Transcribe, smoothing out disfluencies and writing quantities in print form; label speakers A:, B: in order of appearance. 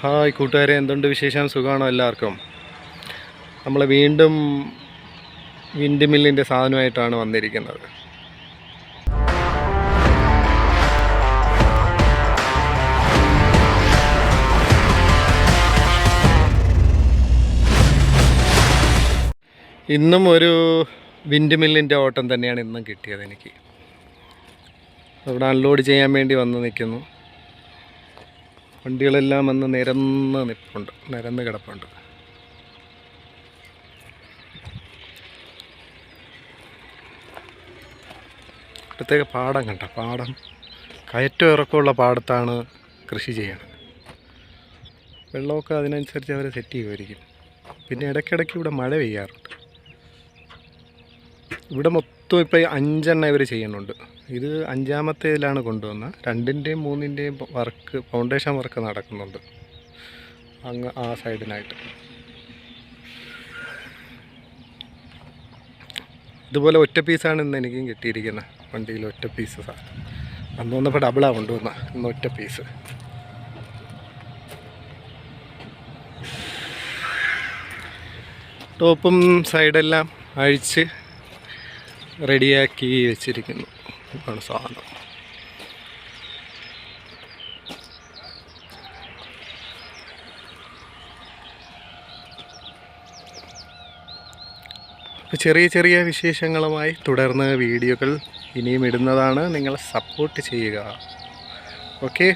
A: Hi കൂട്ടുകാരെ, എന്തുണ്ട് വിശേഷം? സുഖമാണോ എല്ലാവർക്കും? നമ്മൾ വീണ്ടും വിൻഡ് മില്ലിൻ്റെ സാധനമായിട്ടാണ് വന്നിരിക്കുന്നത്. ഇന്നും ഒരു വിൻഡ് മില്ലിൻ്റെ ഓട്ടം തന്നെയാണ് ഇന്നും കിട്ടിയത് എനിക്ക്. അവിടെ അൺലോഡ് ചെയ്യാൻ വേണ്ടി വന്ന് നിൽക്കുന്നു. വണ്ടികളെല്ലാം വന്ന് നിരന്ന് കിടപ്പുണ്ട്. പ്രത്യേക പാടം കണ്ട, പാടം കയറ്റം ഇറക്കമുള്ള പാടത്താണ് കൃഷി ചെയ്യണത്. വെള്ളമൊക്കെ അതിനനുസരിച്ച് അവർ സെറ്റ് ചെയ്യുമായിരിക്കും. പിന്നെ ഇടയ്ക്കിടയ്ക്ക് ഇവിടെ മഴ പെയ്യാറുണ്ട്. ഇവിടെ മൊത്തം ഇപ്പോൾ 5 എണ്ണം ഇവർ ചെയ്യുന്നുണ്ട്. ഇത് 5ാമത്തേതിലാണ് കൊണ്ടുവന്നത്. 2ൻ്റെയും 3ൻ്റെയും വർക്ക്, ഫൗണ്ടേഷൻ വർക്ക് നടക്കുന്നുണ്ട് അങ്ങ് ആ സൈഡിനായിട്ട്. ഇതുപോലെ ഒറ്റ പീസാണ് ഇന്ന് എനിക്കും കിട്ടിയിരിക്കുന്നത്. വണ്ടിയിൽ ഒറ്റ പീസ് സാധനം. അന്ന് വന്നപ്പോൾ ഡബിളാണ് കൊണ്ടുവന്നത്, ഇന്ന് ഒറ്റ പീസ്. ടോപ്പും സൈഡെല്ലാം അഴിച്ച് റെഡിയാക്കി വെച്ചിരിക്കുന്നു. ആണ് സാധനം. അപ്പോൾ ചെറിയ ചെറിയ വിശേഷങ്ങളുമായി തുടർന്ന് വീഡിയോകൾ ഇനിയും ഇടുന്നതാണ്. നിങ്ങൾ സപ്പോർട്ട് ചെയ്യുക. ഓക്കെ.